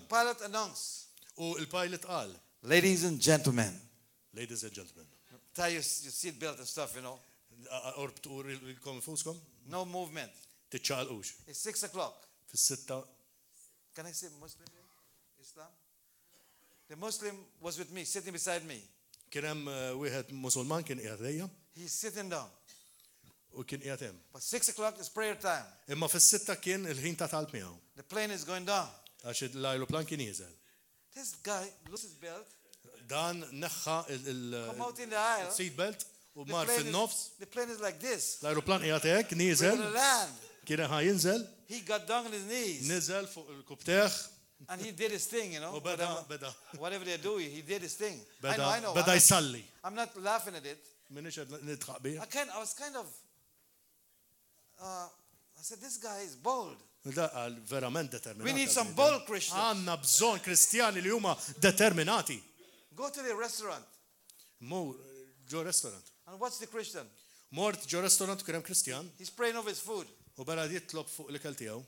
pilot announced. U il-pilot qal. Ladies and gentlemen. Ladies and gentlemen. Tie your seat belt and stuff, you know. Orbtu il-kom fuskom? No movement. Tiċċaqlqux. It's 6 o'clock. Fis-sitta. Can I say Muslim? Islam? The Muslim was with me, sitting beside me. Kien hemm wieħed Musulman kien qiegħed lejja. He's sitting down. U kien qiegħed hemm. But 6 o'clock is prayer time. Imma fis-sitta kien il-ħin ta' talb miegħu. The plane is going down. Għax l-ajruplan kien jiżel. This guy loses his belt. Dan neħħa Come out in the aisle. il-seat belt u mar fin-nofs. The plane is like this. L-ajruplan qiegħed hekk, We're nieżel. gonna land. Kien jinżel. He got down on his knees. Niżel fuq il-kubteħ. And he did his thing, you know. U beda. Whatever they're doing, he did his thing. I know. Beda jsalli. I'm not laughing at it. Minix qed nidħaq bih. I was kind of I said, this guy is bold. Da qal verament determinati. We need some bold Christians. Għandna bżonn Kristjani li huma determinati. Go to the restaurant. Mor ġo restaurant. And what's the Christian? Mort ġo restaurant kien hemm Kristjan. He's praying over his food. U bera jitlob fuq l-ikel tiegħu.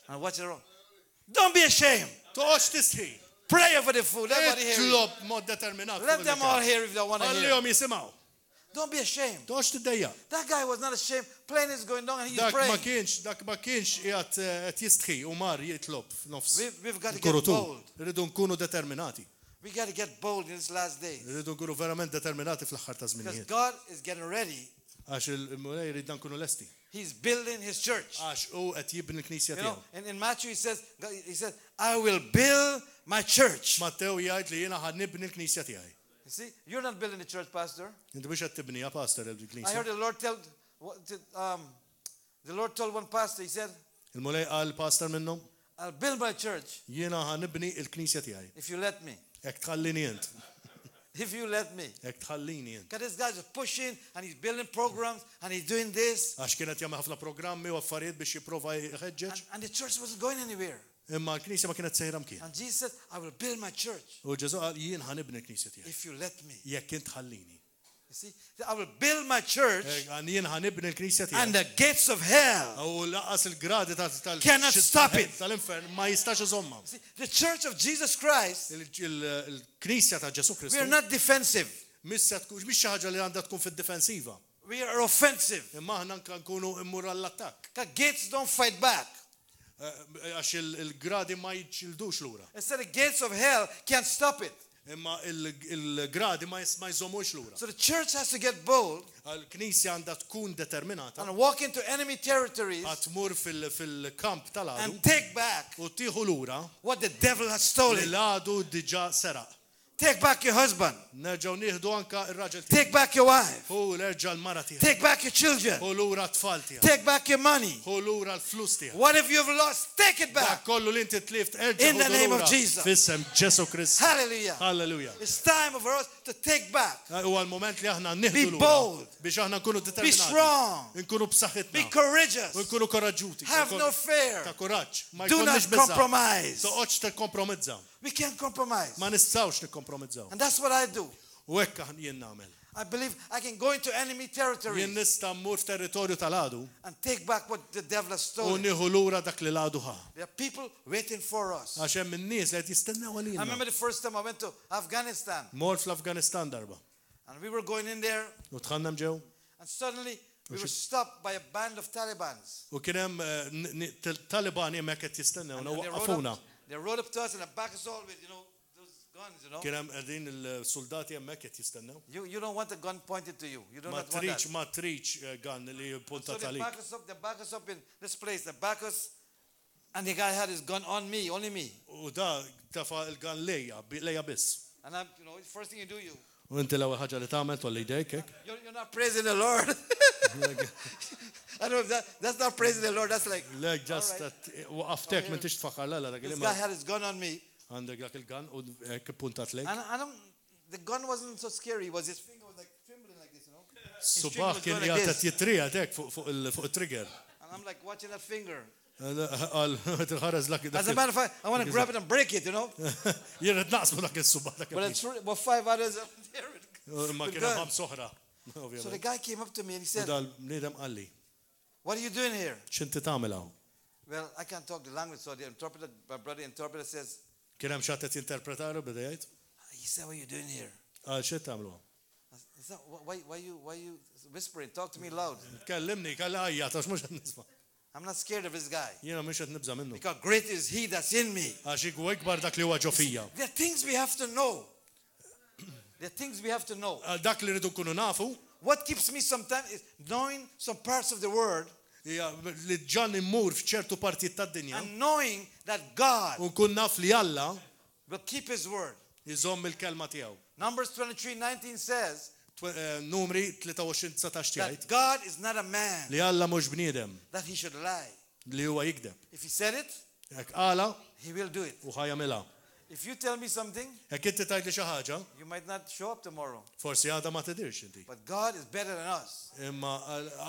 And what's wrong? Don't be ashamed. Toqgħodx tisħi. Pray over the food. Let everybody hear it. Itlob mod determinat. Let them all hear if they want to hear. Għallihom jisimgħu. Don't be ashamed. Toqgħodx tiddejja. That guy was not ashamed. Plane is going down and he's Dak praying. ma kienx qiegħed jistħi u mar jitlob f'nofs. We've got to get bold. Irridu nkunu determinati. We got to get bold in this last days. Irridu nkunu verament determinati fl-aħħar ta' Because żminijiet. God is getting ready. Għax il-mulej jrid nkunu lesti. He's building his church. Għax u qed jibni l-knisja You know, tiegħu. and in Matthew he said, I will build my church. Mattew jgħid li jiena ħad nibni l-knisja tiegħi. You see, you're not building the church, Pastor. Inti mhux qed tibniha pastor I il-knisja. heard the Lord told one pastor, he said, Il-mulej qal pastor minnhom, I'll build my church jiena ħad nibni l-knisja tiegħi. if you let me. Hekk tħallini int. If you let me. Hekk tħallini int. Because this guy's just pushing and he's building programs and he's doing this. Għax kienet jagħmel ħafna programmi u affarijiet biex jipprova jħeġġeġ. And the church wasn't going anywhere. Imma l-knisja ma kienet sejra mkien. And Jesus said, I will build my church U Ġesu qal jien ħa nibni l-knisja tiegħi. if you let me. Jekk int tħallini. You see, I will build my church Jien ħa nibni l-knisja and tiegħi. the gates of hell. U laqas il-gradi Cannot stop it. tal-infern ma jistax iżomma. See, the church of Jesus Christ, Il-knisja ta' Ġesu we are Kristu not defensive. mhix xi ħaġa li għandha tkun fid-difensiva. We are offensive. Imma aħna nkunu immur għall-attakk. The gates don't fight back. Għax il-gradi ma jiġġildux lura. Instead, the gates of hell can't stop it. Imma il-gradi ma jżommux lura. So the church has to get bold L-knisja għandha tkun determinata and walk into enemy territories għatmur fil-kamp tal-għadu and take back u tieħu lura what the devil has li stolen. l-għadu diġà seraq. Take back your husband. Nerġgħu nieħdu anke ir-raġel tiegħek. Take back your wife. Hu l-erġa' l-mara tiegħek. Take back your children. Hu lura t-tfal tiegħek. Take back your money. Hu lura l-flus tiegħek. Whatever you've lost, take it Dak back. kollu li inti tlift erġa' In the name of Jesus. Fissem Ġesu Kristu. Hallelujah. Halleluja. It's time for us to take back. Huwa l-moment li aħna nieħdu Be lura bold. biex aħna nkunu Be determinati. strong. Nkunu b'saħħitna. Be courageous. U nkunu koraġġuti. Have no fear. Ta' kuraġġ. Ma Do not jkollniex biża'. compromise. Toqgħodx tikkompromizza. We can't compromise. Ma nistgħux nikkompromizzaw. And that's what I do. U hekk jien nagħmel. I believe I can go into enemy territory Jien nista' mmur f'territorju tal-għadu and take back what the devil has u stolen. nieħu lura dak li l-għadu ħa. There are people waiting for us. Għax hemm in-nies li qed jistennew I għalina. remember the first time I went to Afghanistan Mort fl-Afganistan darba. and we were going in there U tħannam ġew. and suddenly we were stopped by a band of Talibans. U kien hemm Talibani hemmhekk qed jistennewna And u they waqafuna. rode up to us and the back us all with, those guns, Kien hemm qegħdin il-soldati hemmhekk qed jistennew. You don't want a gun pointed to you. You don't Ma want that. triċ gan li So puntat they għalik. back us up in this place. They back us, and the guy had his gun on me, only me. U da tafa il-gan lejja biss. And I'm, first thing you do, U inti l-ewwel ħaġa li tagħmel tolli jdejk hekk. you're not praising the Lord. I don't know if that's not praising the Lord. That's like, Lek ġast waqaftek minn tix tfaħħar l dak this li guy had his gun on me, għandek dak il-gan u hekk puntat lejk. and the gun wasn't so scary. His finger was like trembling like this, Subaħ kien jgħatet jitrija hekk fuq it-trigger. And I'm like watching that finger. Għal tħares lak. As a matter of fact, I want to grab it and break it, Jirret naqsmu dak il-subaħ. But 5 others up there. Ma kien hemm soħra. So the guy came up to me and he said, Dal-bniedem qalli. what are you doing here? X'inti tagħmel hawn? Well, I can't talk the language, so the interpreter, my brother interpreter says, Kien hemm xi ħadd jinterpretaru beda jgħid? he said, what are you doing here? Għal xi tagħmlu? I said, why you whispering? Talk to me loud. Kellimni, kelli ħajja tax mhux qed nisma'. I'm not scared of this guy. Jiena mhux qed nibża minnu. Because great is he that's in me. Għax huwa ikbar dak li huwa ġo fija. There are things we have to know. There are things we have to know. Għal dak li rridu nkunu nafu, What keeps me sometimes is knowing some parts of the word hija li ġan immur f'ċertu partijiet tad-dinja and knowing that God u nkun naf li Alla will keep his word. iżomm il-kelma tiegħu. Numbers 23:19 says Numri 23:19 that jgħid God is not a man li Alla mhux bniedem that he should lie. li huwa jikdeb. If he said it, Hekk qala he will do it. u ħajamilha. If you tell me something, Hekk inti tgħidli xi ħaġa, you might not show up tomorrow. forsi għadha ma tidirx inti. But God is better than us. Imma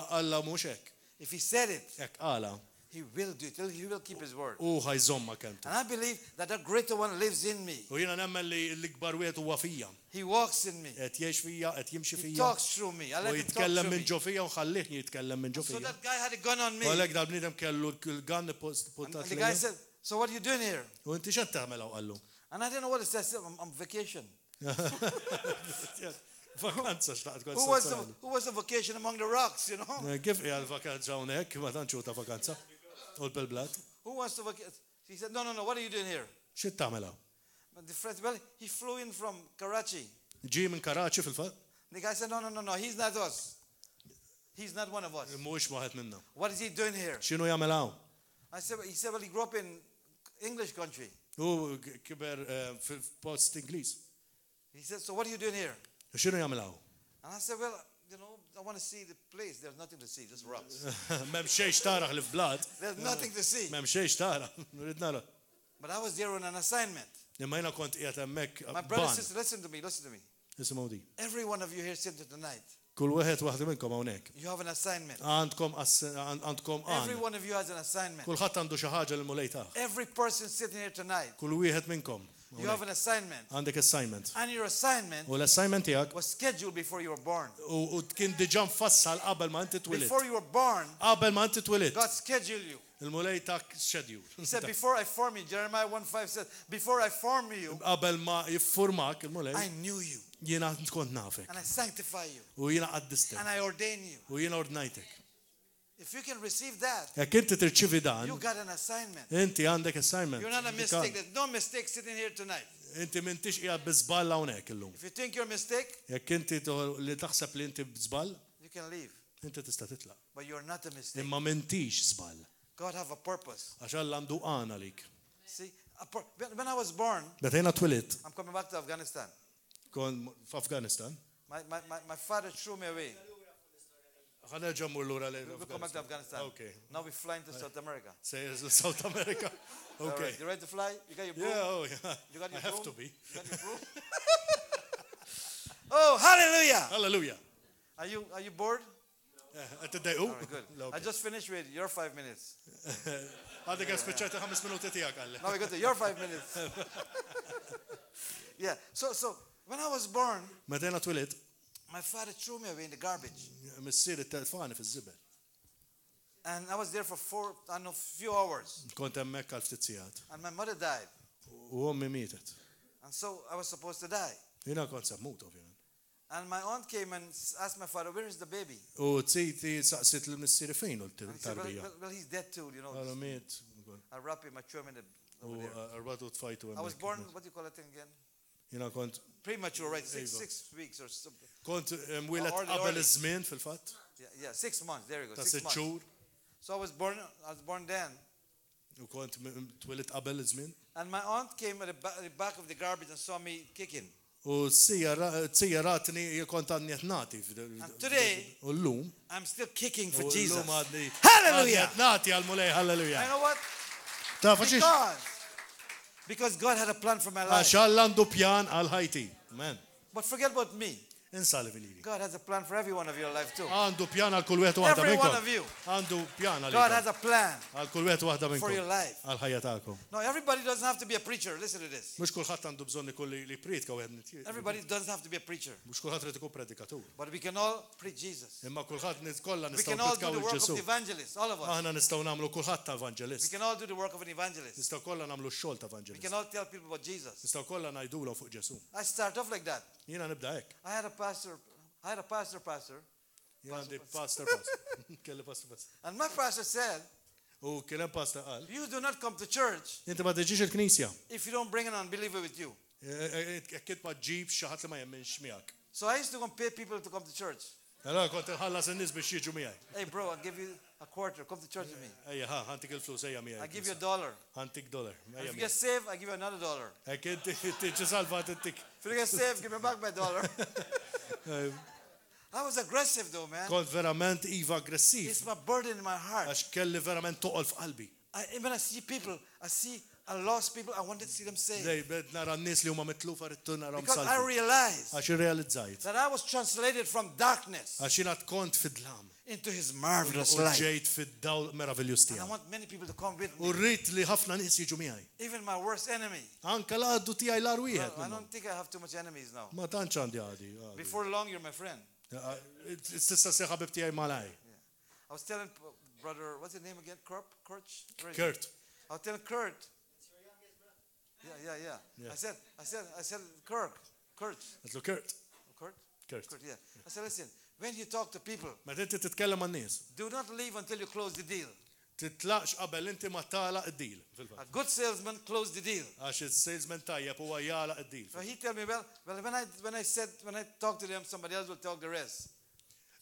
Alla mhux hekk. If he said it, Hekk qala he will do it. He will keep his word. u ħajżomma kelmtu. And I believe that the greater one lives in me. U jiena nemmen li l-ikbar wieħed huwa fija. He walks in me. Qed jgħix fija, qed jimxi He fija. talks through me. I U let him talk jitkellem through minn me. ġo fija u ħallih jitkellem minn ġo So fija. that guy had a gun on me. U għalhekk dal-bniedem kellu l-gun And puttat the guy said, so what are you doing here? U inti x'qed tagħmel qallu? And I didn't know what it said. I said, I'm on vacation. Vakanza xtaqt kont. Who was on vacation among the rocks, you know? Kif hija l-vakanza hawnhekk ma tantx ta' vakanza? U l-belblad. Who wants to vacation? He said, no, what are you doing here? X'it tagħmel hawn? But the friend, well, he flew in from Karachi. Ġi minn Karachi fil-fatt? The guy said, no, he's not us. He's not one of us. Mhuwiex waħed minna. What is he doing here? X'inhu jagħmel hawn? He said, well, he grew up in English country. U kiber fil-post Ingliż. He said, so what are you doing here? X'inhu jagħmel hawn? And I said, well, I want to see the place. There's nothing to see, just rocks. M'hemm xejn taraħ li f'blad. There's nothing to see. M'hemm xejn taraħ. Nrid nara. But I was there on an assignment. Imma jiena kont qiegħed hemmhekk My brother and ban. sister, listen to me. Isimgħu di. Every one of you here sitting tonight, Kull wieħed waħda minnkom hawnhekk. you have an assignment. Għandkom Every għan. one of you has an assignment. Kulħadd għandu xi ħaġa li mulej tagħha. Every person sitting here tonight, Kull wieħed minnkom. you have an assignment. Għandek assignment. And your assignment U l-assignment tiegħek was scheduled before you were born. u kien diġà mfassal qabel ma inti twilid. Before you were born, Qabel ma inti twilid. God scheduled you. Il-mulej tak schedule. He said, before I formed you, Jeremiah 1:5 says, before I formed you, Qabel ma jiffurmak il-mulej, I knew you. jiena kont nafek. And I sanctify you. U jiena qaddistek. And I ordain you. U jiena ordnajtek. If you can receive that, Jekk inti tirċivi dan, you got an assignment. inti għandek assignment. You're not a mistake. There's no mistake sitting here tonight. Inti m'intix qiegħed biżball hawnhekk illum. If you think you're a mistake, Jekk inti li taħseb li inti bżball, you can leave. inti tista' titlaq. But you're not a mistake. Imma m'intix żball. God have a purpose. Għax Alla għandu għana lik. See, when I was born, Meta jiena twilid I'm coming back to Afghanistan. kon f'Afganistan, My father threw me away. ħanerġa' mmur lura lejn We'll come back to Afghanistan. Okay. Now we're flying to South America. Say South America. All Okay. right, you ready to fly? You got your broom? Yeah, oh yeah. You got your I have broom? to be. You got your broom? Oh, hallelujah! Hallelujah. Are you bored? Qed tiddejqu? All right, good. I just finished with your 5 minutes. Għadek spiċċajta 5 minuti tiegħek għalli. Now we go to your 5 minutes. Yeah. So when I was born, Meta jiena twilid, my father threw me away in the garbage, missier it-telfani fiż-żibel. and I was there for few hours, Kont hemmhekk għal ftit sigħat. and my mother died, U ommi mietet. and so I was supposed to die. Jiena kont sammut ovvjament. And my aunt came and asked my father, "Where is the baby?" U tsiti saqsit l-missieri fejn u And he said, l-tarbija. well, he's dead too, you know. Għala miet. I wrap him, I threw him in over U there. arbatu tfajtu I was hemmhekk. born, what do you call that thing again? Jiena kont Premature, right? Six weeks or something. kont mwieled Early. qabel iż-żmien fil-fatt. Yeah, 6 months. There you go. Ta' 6 sitt months. xhur So I was born then. u kont twilid qabel iż-żmien. And my aunt came at the back of the garbage and saw me kicking. U tsija ratni kont għadni nati. today, U llum. I'm still kicking for U Jesus. llum għadni. Hallelujah! Nati għal-mulej, You hallelujah. know what? Ta' faċix. Because God had a plan for my life. Għax Alla għandu pjan għal ħajti. Amen. But forget about me. Insali fil-ili. God has a plan for every one of your life too. Għandu pjan għal kull wieħed waħda Every one minnkom. of you. Għandu pjan God għal has a plan għal kull wieħed waħda for your minnkom. life. Għal ħajja tagħkom. No, everybody doesn't have to be a preacher. Listen to this. Mhux kulħadd għandu bżonn ikun li priedka wieħed nitjiet. Everybody doesn't have to be a preacher. Mhux kulħadd trid ikun predikatur. But we can all preach Jesus. Imma kulħadd kollha We nistgħu can all do nitkaw the work of il-Ġesu. the evangelist, all of us. Aħna nistgħu nagħmlu kulħadd ta' We evangelist. can all do the work of an evangelist. Nistgħu kollha nagħmlu x-xogħol ta' We evangelist. can all tell people about Jesus. Nistgħu kollha ngħidulhom fuq Ġesu. I start off like that. Jiena nibda hekk. I had a pastor. Jiena għandi pastor. Kelli pastor. And my pastor said, U kien hemm pastor qal. you do not come to church Inti ma tiġix il-Knisja. if you don't bring an unbeliever with you. Kif ma ġib xi ħadd li ma jemminx miegħek. So I used to go and pay people to come to church. Allora kont inħallas in-nies biex jiġu miegħi. Hey bro, I'll give you a quarter. Come to church with me. Ejja ħantik il-flus ejja miegħi. I'll give you $1. Ħantik $1. If you get saved, I'll give you another $1. Hekk inti tiġi salvat intik. If you get saved, give me back my $1. I was aggressive though, man. Kont verament iva aggressiv. It's my burden in my heart. Għax kelli verament toqol f'qalbi. When I see people, I see a lost people, I wanted to see them saved. Dej bed nara n-nies li huma mitlufa rittu naram Because I salvi. realized Għax irrealizzajt. that I was translated from darkness Għax jiena tkont fid-dlam. into his marvelous U light. ġejt fid-dawl meraviljus And I tiegħu. want many people to come with U me. rrid li ħafna nies jiġu miegħi. Even my worst enemy. Anke l-għaddu tiegħi l-ar Well, wieħed I minnhom. don't think I have too much enemies now. Ma tantx għandi għadi. Before long, you're my friend. Tista' seħ ħabib tiegħi malaj. I was telling brother, what's his name again? Kurch? Kurt. I was telling Kurt. Yeah. Yeah. I said, Kurt. Għatlu Kurt. Kurt? Kurt. Kurt, yeah. I said, listen, when you talk to people, Meta inti titkellem man-nies, do not leave until you close the deal. titlaqx qabel inti ma tagħlaq id-deal. A good salesman closed the deal. Għax il-salesman tajjeb huwa jagħlaq id-deal. So he told me, well, when I talk to them, somebody else will talk the rest.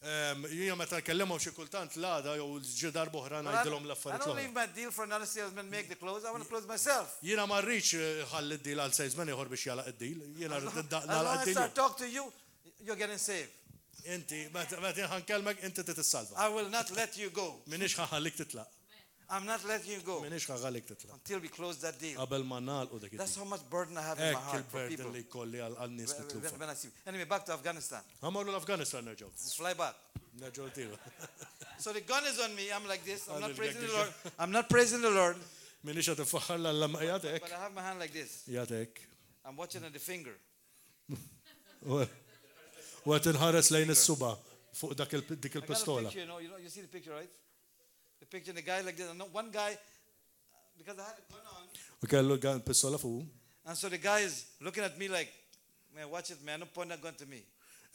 Jiena meta nkellemmhom xi kultant l-għada jew ġie darba oħra But ngħidilhom I l-affarijiet don't l-oħra. leave my deal for another salesman make the close. I want to close myself. Jiena ma rridx ħalli d-deal għal salesman ieħor biex jagħlaq id-deal. Jiena rrid As long nagħlaq as I id-deal. start talking to you, you're getting saved. Inti meta ħankellmek inti titissalva. I will not let you go. Minix ħaħallik titlaq. I'm not letting you go Minix ħaħallik titlaq. until we close that deal. Qabel ma nagħlqu dik That's id-deal. how much burden I have in my Hekk heart for people. il-burden li jkolli għal nies mitlufa. When I see. Anyway, back to Afghanistan. Ħamorru l-Afganistan nerġgħu. Let's fly back. Nerġgħu tiegħu. So the gun is on me. I'm like this. I'm not Hadi praising the l-gag Lord. I'm not praising the Lord. Minix qed infaħħar l-lamma jagħtek. But I have my hand like this. Jagħtek. I'm watching at the finger. U qed inħares lejn is-suba fuq dik I got a il-pistola. picture, you see the picture, right? The picture, the guy like this. And one guy, because I had a gun on. U kellu pistola fuq. And so the guy is looking at me like, man, watch it, man. Don't point that gun to me.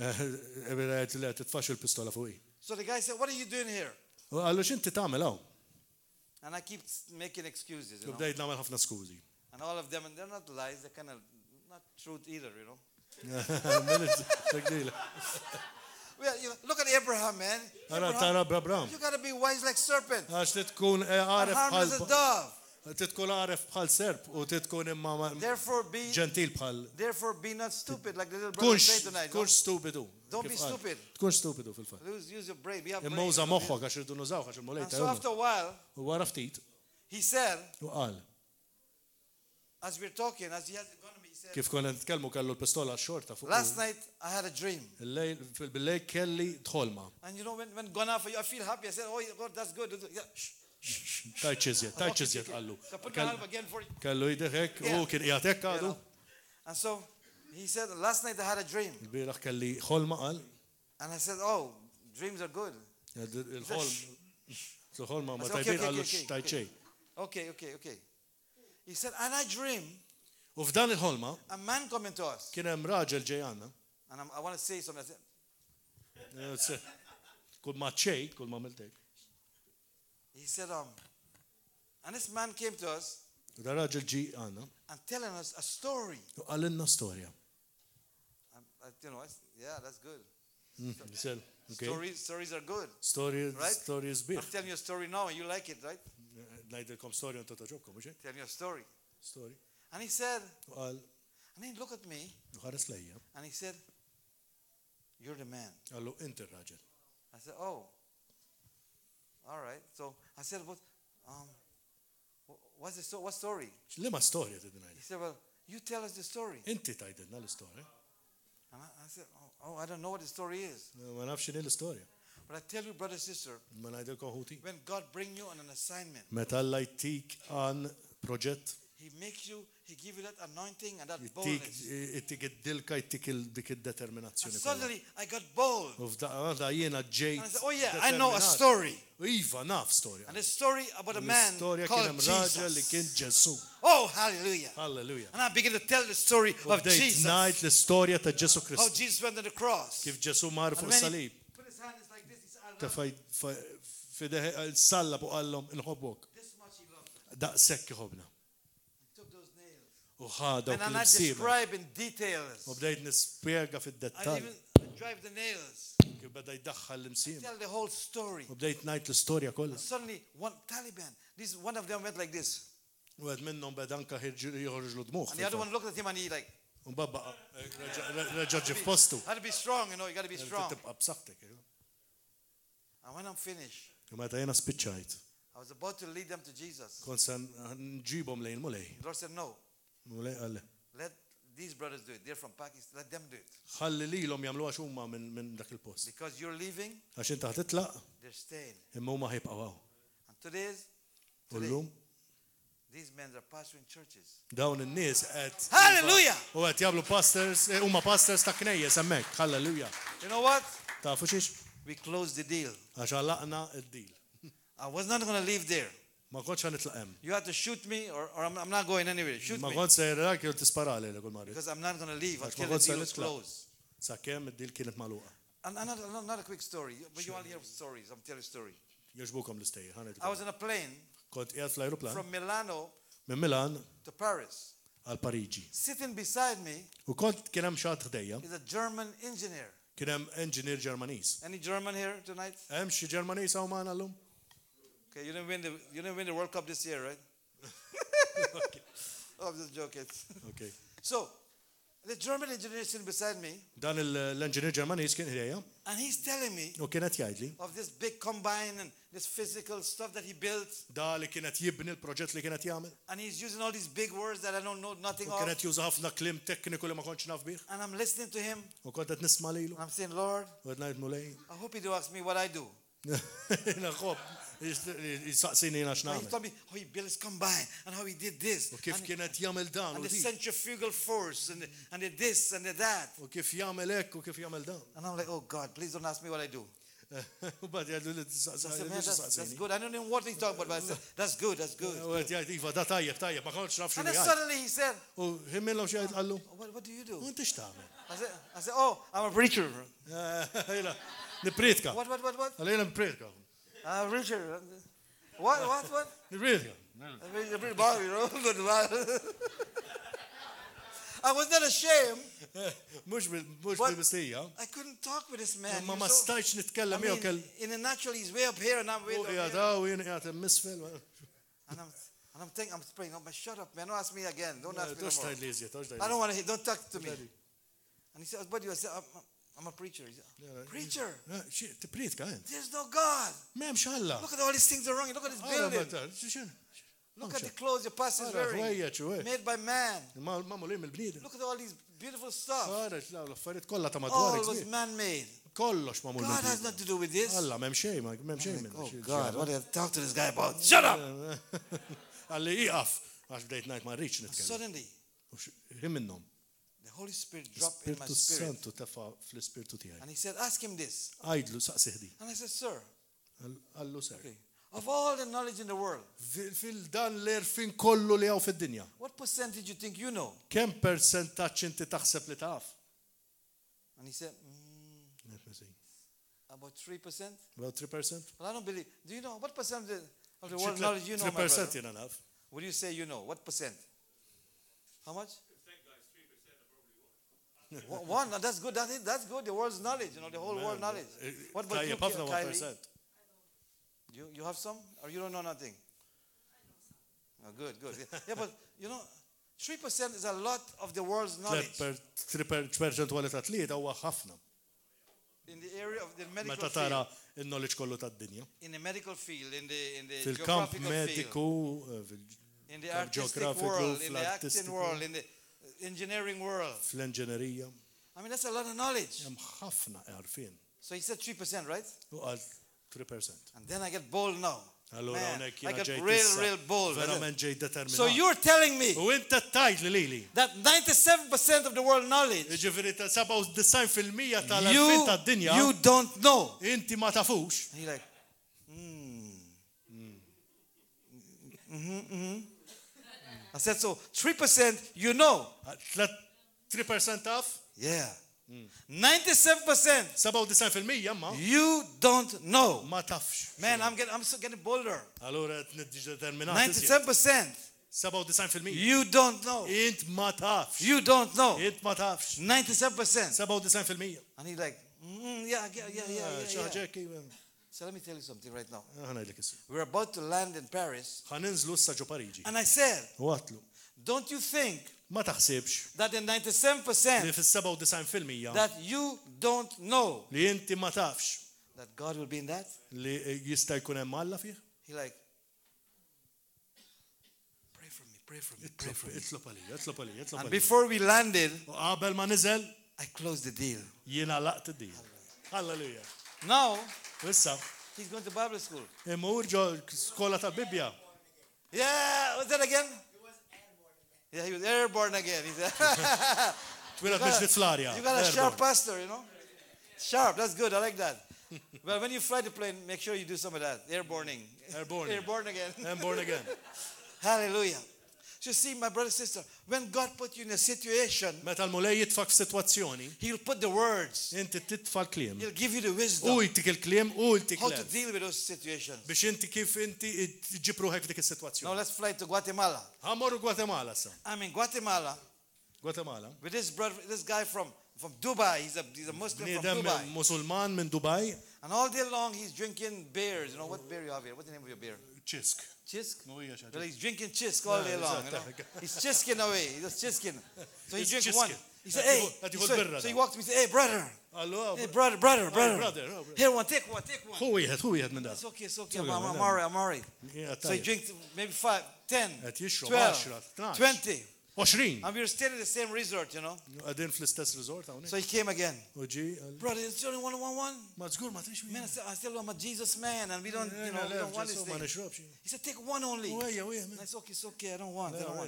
Qed li titfax il-pistola fuqi. So the guy said, what are you doing here? U għallu x'inti tagħmel hawn? And I keep making excuses, you U know. bdejt nagħmel ħafna skużi. And all of them, and they're not lies. They're kind of not truth either, you know. Well, look at Abraham, man. Ara Abraham, tara Abraham. you got to be wise like serpent. Għax titkun And għaref harmless as a dove. titkun għaref bħal serb u titkun imma Therefore ġentil bħal. be not stupid like the little brother said tonight. No? Kunx stupidu. Don't be stupid. Tkun stupidu fil-fatt. Use your brain. We have Imma brain. uża moħħok għax irdu nużaw għax il-mulej And so after a while, U wara ftit he said, u qal as we're talking, as he has the gun on me, he said, kif konna nitkellmu kellu l-pistola xorta fuq. last night I had a dream. Il-lejl bil-lejl kelli tħolma. And you know, when gone off, I feel happy. I said, oh, God, that's good. Yeah. Tajt ċiżjed qallu. So I put my hand up again for it. Kellu jidek u kien qiegħed hekk You għadu. know. And so he said, last night I had a dream. Il-bieraħ kelli ħolma qal. And I said, oh, dreams are good. Il-ħolma ma I said, tajbin okay, qallu okay. tajt xejn. Okay. He said, and I dream U f'dan il-ħolma a man coming to us. kien hemm raġel ġej għandna. And I want to say something. I said, Kull ma ċej, kull ma miltek. he said, and this man came to us U da raġel ġi għandna and telling us a story. u qalilna storja. Yeah, that's good. Nisel, okay. Stories are good. Story Right? sbieħ. I'm telling you a story now and you like it, right? Ngħidilkom storja intu taġobkom, mhux hekk? Telling you a story. Story. And he said, U qal and he looked at me u ħares lejja. and he said, you're the man. Qallu inti raġel. I said, oh, all right. So I said, what's the story? What story? Liema storja He tidnajdi. said, well, you tell us the story. Inti tgħidilna l-istorja. And I said, oh, I don't know what the story is. Ma nafx x'inhi l-istorja. But I tell you, brother, sister, Ma ngħidilkom ħuti. when God bring you on an assignment, Meta Alla jtik għan proġett, He give you that anointing and that jtik boldness. id-dilka jtik dik And id-determinazzjoni. suddenly I got bold. U f'daqqa jiena ġejt. And I said, oh yeah, I know a story. Iva, naf storja. And a story about a man Storja kien called hemm raġel li Jesus. kien Ġesu. Oh, hallelujah. Halleluja. And I begin to tell the story of Bdejt Jesus. ngħid l-istorja ta' Ġesu How Kristu. Jesus went on the cross. Kif Ġesu mar And fuq when salib. he put his hand like this, he said, I Ta' love you. fideħ salla fuq qallhom inħobbok. This much he loved you. Daqshekk iħobbna. He took those nails. U ħada And I l-ibsiba. describe in details. U bdejt nispjega I fid-dettall. even drive the nails. Kif beda jdaħħal l-imsiem. Tell the whole story. U bdejt ngħid l-istorja kollha. Suddenly, one Taliban, one of them went like this. U għed minnhom beda anke joħorġlu dmuħ. And the other one looked at him and he like, U babba reġa' ġi f'postu. had to be strong, you got to be strong. Tibqa' b'saħħtek. And when I'm finished, U meta jiena spiċċajt. I was about to lead them to Jesus. Kont se nġibhom lejn mulej. The Lord said, no, Mulej qalle. let these brothers do it. They're from Pakistan. Let them do it. Ħalli lilhom jagħmluha x'huma minn dak il-post. Because you're leaving, Għax inti ħatitlaq, they're staying. imma huma ħibqgħu hawn. And today, U llum these men are pastoring churches. dawn in-nies qed Hallelujah! u qed jagħmlu pastors, huma pastors ta' knejjes hemmhekk. Halleluja. You know what? Tafu xiex? We closed the deal. Għax għallaqna d-dil. I was not going to leave there. Ma kontx ħanitlaq hemm. You have to shoot me or I'm not going anywhere. Shoot Ma me. kont se jrak jew tisparali l kull marri. Because I'm not going to leave Għax until ma the kont se deal is nitlaq. closed. Sakemm id-dil kienet magħluqa. And not a quick story, but you all hear stories. I'm telling a story. Jogħġbukom l-istejjer. I was in a plane Kont qiegħed fl-ajruplan from Milano minn Milan to Paris. għal Pariġi. Sitting beside me U kont kien hemm xi ħdejja, is a German engineer. kien hemm engineer Ġermaniż. Any German here tonight? Hemm xi Ġermaniż hawn magħna llum? Okay, you didn't win the World Cup this year, right? Oh, I'm just joking. Okay. So, the German engineer is sitting beside me, Dan l-engineer Ġermaniż kien ħdejja and he's telling me u kienet jgħidli of this big combine and this physical stuff that he built, da li kienet jibni l-proġett li kienet jagħmel. and he's using all these big words that I don't know nothing U of. kienet juża ħafna klim tekniku li ma kontx naf bih. And I'm listening to him, U kont qed nisma' lilu. and I'm saying, Lord, U qed ngħid mulej. I hope you do ask me what I do. Jiena ħobb jisaqsini jiena But he x'nagħmel. told me how he built his combine and how he did this. U kif and, kienet jagħmel dan and u the dik. centrifugal force and the this and the that. U kif jagħmel hekk u kif jagħmel dan. And I'm like, oh God, please don't ask me what I do. U bad jgħidu li So I said, man, that's tistaqsini. good. I don't know what he's talking about, but I said, that's good, that's good. U qed jgħid iva da tajjeb, ma kontx naf And x'inhu then jgħid. suddenly he said, U ħimmilhom xi jgħid qallu. what do you do? U inti x'tagħmel? I said, oh, I'm a preacher. Ejla, nippretka. What? Għal jiena nippretka. I'm a preacher. What? Nippretka. A pretty bar, you know. I was not ashamed. Mhux But- bil-mistija. I couldn't talk with this man. Ma He ma was so- stajtx I nitkellem mean, jew kell. in the natural, he's way up here and I'm way U down qiegħed here. hawn jien qiegħed immisfel. And I'm thinking, I'm praying, oh, man, shut up, man. Don't ask me again. Don't ask me Tox no more. tgħid li iżjed, tox I tgħid. don't want to hear. Don't talk to me. And he said, what do you say? I'm a preacher. He said, preacher? Tippretka int. There's no God. M'hemmx Alla. Look at all these things are wrong. Look at this building. Look at the clothes your pastor's wearing. Made by man. Ma mulej mill-bniedem. Look at all these beautiful stuff. Ħareġ l-affarijiet kollha ta' All madwarek. was man-made. Kollox ma mulej. God has nothing to do with this. Alla m'hemm xejn, m'hemm xejn. Oh, God, what do I talk to this guy about? Shut up! Għalli iqaf għax bdejt ngħid ma rridx nitkellem. Suddenly, Ħin minnhom. the Holy Spirit dropped in my Spiritu spirit. Santu tefa' fl-ispirtu tiegħi. And he said, ask him this. Għajdlu saqsiħdi. And I said, sir, Għallu ser. okay, of all the knowledge in the world, Fil-dan l-erfin kollu li għaw fid-dinja. what percentage you think you know? Kem percentaċ inti taħseb li taf? And he said, about 3%. About 3%? Well, I don't believe. Do you know what percent of the world knowledge you know, my 3% brother? jena naf. What do you say you know? What percent? How much? One. That's good. That's good. The world's knowledge, the whole world knowledge. What about you, Tajjeb ħafna Kylie? 1%. You have some, or you don't know nothing? Oh, good. Yeah, but 3% is a lot of the world's knowledge 3% għal ta' tlieta huwa ħafna. in the area of the medical Meta tara field, il-knowledge kollu tad-dinja. in the medical field, in the Fil-kamp geographical field, mediku, in the kamp artistic ġeografiku, world, in the acting fl-artistiku, world, in the engineering world. fl-enġinerija. I mean, that's a lot of knowledge. Hemm ħafna għarfien. So he said 3%, right? U qal 3%. And then I get bold now. Allora Man, hawnhekk I jiena get ġejt real bold. verament ġejt determinat. So you're telling me U inta tajt lili. that 97% of the world knowledge Ġifieri ta' 97% tal-għarfien tad-dinja. you don't know. Inti ma tafux. And you're like, I said, so 3% you know. 3% taf? Yeah. 97% 97% ma you don't know. ma tafx. Man, I'm still getting bolder. Allora tnidġi determinat. 97% 97% you don't know. int ma tafx. You don't know. Int ma tafx. 97%. 97%. And he's like, yeah. ċaħġek So let me tell you something right now. ħanajdlek issu. We're about to land in Paris. Ħaninżlu issa ġo Pariġi. And I said, U għatlu. don't you think Ma taħsibx that in li 97% fis-97% that you don't know li inti ma tafx that God will be in that? li jista' jkun hemm Alla fih? He like, pray for me. Itlob għalija. And before we landed, U qabel ma niżel I closed the deal. jiena laqt id-dil. Halleluja. Now, Issa, he's going to Bible school. imur ġo skola tal-Bibja. Yeah, what's that again? Yeah, he was airborne again. He said, Twilet biex fl-arja. you got a sharp pastor, you know? Sharp, that's good. I like that. Well, when you fly the plane, make sure you do some of that. Airborning. Airborne again. I'm born again. Hallelujah. So see, my brother, sister, when God put you in a situation, Meta l-mulej jitfak f'sitwazzjoni, He'll put the words. inti titfa l-kliem. He'll give you the wisdom U jtik il-kliem u jtik how to l-em. deal with those situations. Biex inti kif inti ġib ruħek f'dik Now is-sitwazzjoni. let's fly to Guatemala. Ħamorru Gwatemala sa. I'm in Guatemala Gwatemala. with this brother, this guy from Dubai. He's a Muslim from Bniedem Dubai. Musulman minn Dubai. And all day long he's drinking beers. You know what beer you have here? What's the name of your beer? Ċisk. Chisk? Mhuwiex ħaġa. Well, he's drinking chisk all day long. You know? He's chisking away. He's just chisking. So he He's drinks chisking. one. He said, hey. So he walked to me and said, hey, brother. Allora, Hey, brother. brother. Here, take one. Hu wieħed minn dak. It's okay. I'm all right. So he drinks maybe 5, 10, Qed jixrob 12, 10, 20. 20. And we were staying at the same resort, you know. Qegħdin fl-istess resort hawnhekk. So he came again. U ġi qal, Brother, it's the only one. ma żgur ma trix Man, I still I'm a Jesus man, and we don't, we don't want this ma thing. nixrobx. He said, take one only. U ejja, And I said, it's okay, I don't want. ma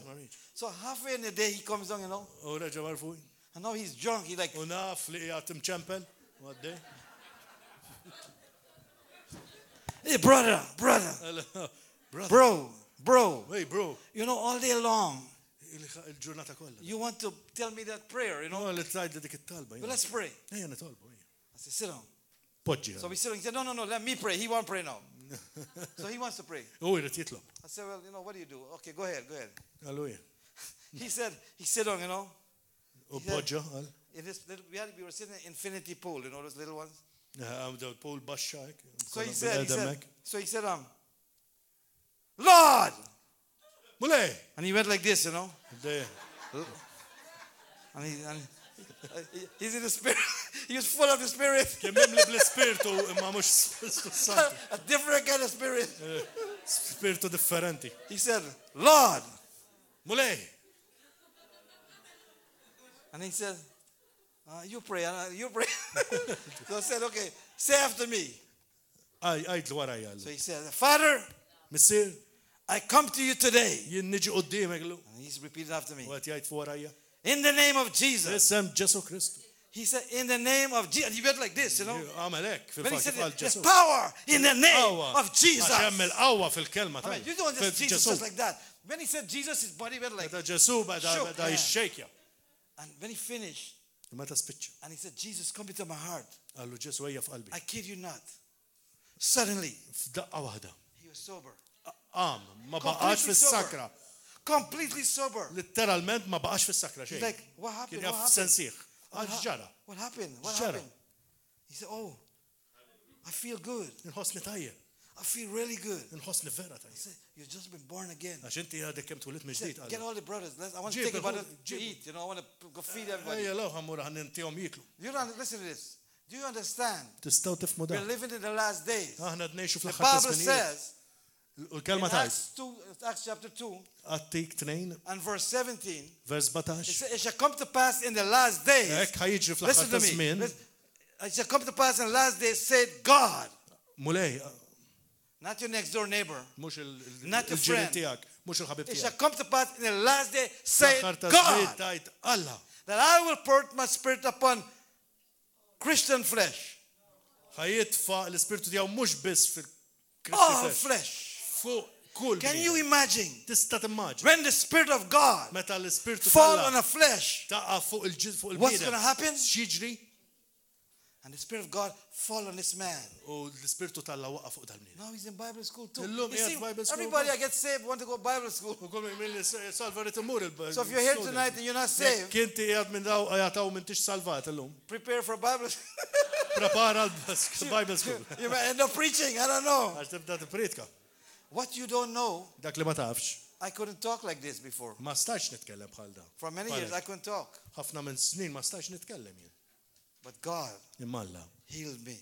So halfway in the day, he comes down, you know. U reġa' marfuj. And now he's drunk. He's like, U naf li qiegħed imċempel. U għaddej. hey, brother. Bro. Hey, bro. You know, all day long, Il-ġurnata kollha. you want to tell me that prayer, you know. No, li tgħid li dik it-talba. But let's pray. Ejja nitolbu. I said, sit down. Poġġi. So we sit down. He said, no, let me pray. He won't pray now. So he wants to pray. U jrid jitlob. I said, well, what do you do? Okay, go ahead. Allura. He said, he sit down, you know. U poġġa qal. In this little, we were sitting in an infinity pool, you know, those little ones. Għamdew pool baxxa hekk. So he said, Lord! Mulej! And he went like this, you know. Dej. And he's in the spirit. He was full of the spirit. Kemm hemm li bl-ispirtu imma mhux s-santi. A different kind of spirit. Spirtu differenti. He said, Lord! Mulej! And he said, you pray. So I said, okay, say after me. Għajdlu warajja. So he said, Father, Missier, I come to you today. jien niġi qudiemek lu. And he's repeating after me. U qed jgħid fuq warajja. In the name of Jesus. Isem Ġesu Kristu. He said, in the name of Jesus. And he went like this, you know. Għamel hekk But he fil-fatt said, qal there's Ġesu. power in the name of Jesus. Għax hemm il-qawwa fil-kelma I mean, you don't just Jesus just like that. When he said Jesus, his body went like. Meta Ġesu beda jixxejkja. And when he finished, Meta spiċċa. and he said, Jesus, come into my heart. Għallu Ġesu ejja f'qalbi. I kid you not. Suddenly, F'daqqa waħda. he was sober. Ma baqax fis-sakra. Completely sober. Literalment ma baqax fis-sakra He's xejn. like, what happened? Kien jaf sensieħ. Għal ġara. What happened? Ġara. He said, oh, I feel good. Inħossni tajjeb. I feel really good. Inħossni vera He tajjeb. said, you've just been born again. Għax inti għadek kemm twilit He said, mill-ġdid. get all the brothers. I want to Jib, take about it to jib. eat. You know, I want to go feed everybody. Ejja law ħammura ħannintihom jiklu. Listen to this. Do you understand? Tistgħu tifhmu We're dan. living in the last days. Aħna dnejxu The fl-aħħar Bible żminijiet. says U l-kelma tajt. Acts chapter 2 Attik 2 and verse 17. vers 17. It shall come to pass in the last days. Hekk ħajġri fl-aħħar Listen ta' to me. żmien. It shall come to pass in the last days, said God. Mulej, Not your next door neighbor. mhux Not your il-ġiri friend. tiegħek, mhux il-ħabib It shall tiegħek. come to pass in the last day, said Fl-aħħar ta' żmien God, tajt Alla. that I will pour my spirit upon Christian flesh. Ħajitfa l-ispirtu tiegħu mhux biss All fil-Kristi flesh. fuq kull. Can you imagine Tista' timmaġina. when the spirit of God Meta l-ispirtu fall on Alla a flesh? taqa' fuq il-ġid fuq What's il-bieda. going to happen? X'jiġri? And the spirit of God fall on this man. U l-ispirtu Alla waqa' fuq dal-bniedem. Now he's in Bible school too. Illum You qiegħed see, Bible school. everybody that gets saved want to go Bible school. U kull milli salva rid imur il-Bible. So if you're here tonight and you're not saved, Kinti qiegħed minn daw jagħtaw m'intix salvat illum. prepare for Bible school. Prepara l-Bible school. You might end up preaching. I don't know. Għax tibda tipritka. What you don't know, Dak li ma tafx, I couldn't talk like this before. ma stax nitkellem bħal da. For many years, I couldn't talk. Ħafna minn snin ma stax nitkellem jien. But God Imma Alla healed me.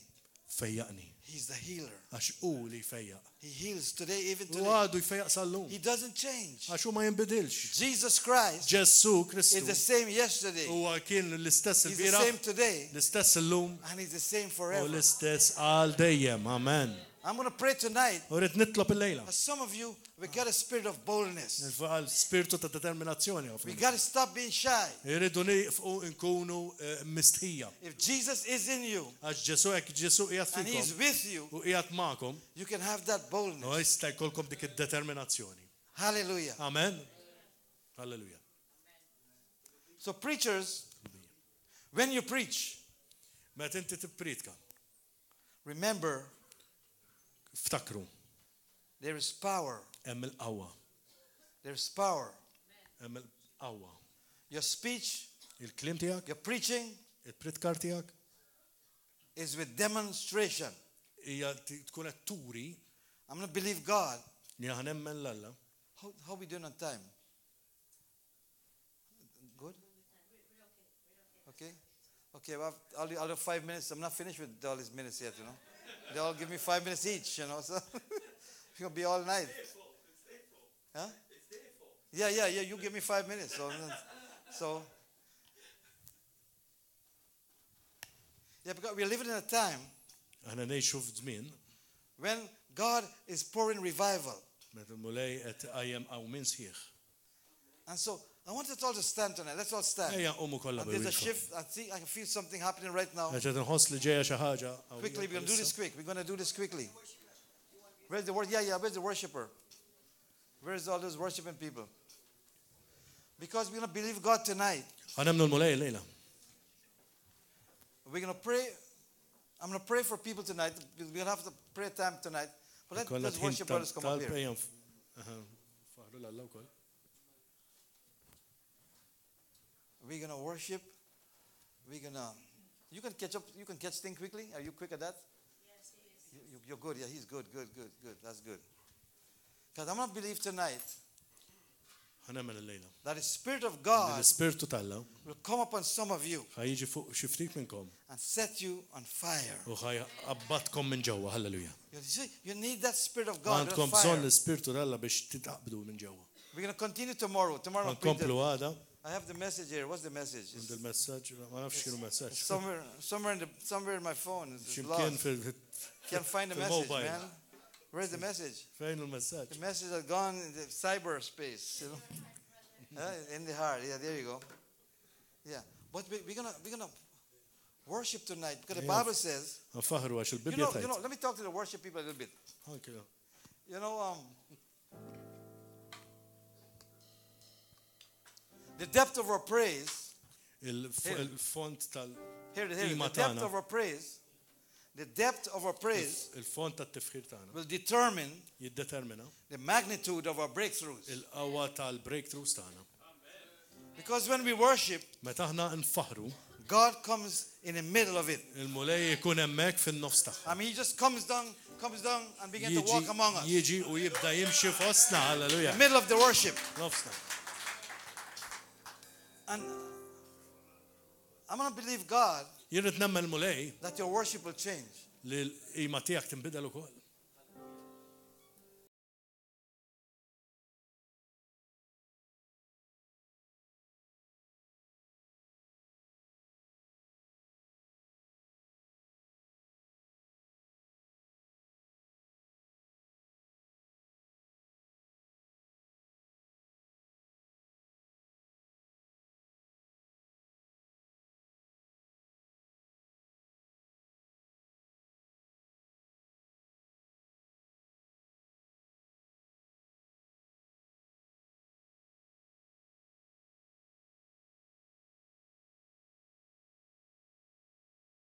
fejjaqni. He's the healer. Għax hu li jfejjaq. He heals today, even U today. għadu jfejjaq sal-lum. He doesn't change. Għax hu ma jinbidilx. Jesus Christ Ġessu is the Kristu same yesterday. huwa kien l-istess He's the il-bira, same today. l-istess illum And he's the same u forever. l-istess għal dejjem. Amen. I'm going to pray tonight. U rrid nitlob il-lejla. For some of you, we got a spirit of boldness. Għal spiritu ta' determinazzjoni. We got to stop being shy. Irridu niqfu nkunu mistħija. If Jesus is in you Għax Ġesu qiegħed and he's fikom with you, u qiegħed magħkom, you can have that u boldness. jista' jkollkom dik id-determinazzjoni. Hallelujah. Amen. Halleluja. So preachers, when you preach, Meta inti tippritka, remember ftakru there is power. hemm il-qawwa, There's power. hemm il-qawwa. Your speech, Il-kliem tiegħek, your preaching il-pritkar tiegħek is with demonstration. hija tkun qed turi I'm going to believe God. li aħna nemmen l-Alla. How we doing on time? Good? Okay? Okay, well, I'll do 5 minutes. I'm not finished with all these minutes yet, you know. They all give me 5 minutes each, you know. So it's going to be all night. Huh? Yeah. You give me 5 minutes. So yeah, because we're living in a time Aħna ngħixu f'żmien when God is pouring revival. meta l-mulej qed qajjem hawn min sħiħ. And so I want us all to stand tonight. Let's all stand. Ejja qumu kollha And there's a bil-wieqfa. shift. I can feel something happening right now. Għax qed inħoss li ġejja xi ħaġa hawn Quickly, we're going to do this quick. We're going to do this quickly. Where's the word? Yeah. Where's the worshiper? Where's all those worshiping people? Because we're going to believe God tonight. Ħanemnu l-mulej lejla. We're going to pray. I'm going to pray for people tonight. We're going to have the prayer time tonight. But let those worship brothers come up here. Faħru l-Alla wkoll. We're going to worship. We're going to... You can catch up. You can catch things quickly. Are you quick at that? Yes, he is. You're good. Yeah, he's good. Good. That's good. Because I'm going to believe tonight Ħanemmen il-lejla. that the Spirit of God L-ispirtu tal-Alla will come upon some of you ħajjiġi fuq xi ftit minnkom and set you on fire. u ħajqabbatkom minn ġewwa. Halleluja. You see, you need that Spirit of God on Għandkom fire. bżonn l-ispirtu tal-Alla biex titaqbdu minn ġewwa. We're going to continue tomorrow. Tomorrow I'm preaching. Nkomplu għada, I have the message here. What's the message? għand il-messaġġ, ma nafx x'kienu messaġġ. Somewhere in my phone. It's X'imkien lost. Can't find the message, fil-mobile. man. Where's the message? Fejn il-messaġġ? The message has gone in the cyberspace, you know. In the heart. Yeah, there you go. Yeah. But we're gonna worship tonight because the Bible says. Nfaħru għax You il-Bibja know. tajt. Let me talk to the worship people a little bit. Anke, You know, the depth of our praise. il-font Here it is. Ima The depth tagħna. of our praise. The depth of our praise il-font tat-tifħir tagħna will determine jiddetermina the magnitude of our breakthroughs. il-qawwa tal-breakthroughs tagħna. Because when we worship, Meta aħna nfaħru, God comes in the middle of it. il-mulej ikun hemmhekk fin-nofs tagħha. I mean, He just comes down and begins to walk among us. Jiġi u jibda jimxi fostna, halleluja. The middle of the worship. Nofsna. And I'm going to believe God Jien qed nemmen mulej that your worship will change. li l-qima tiegħek tinbidel ukoll.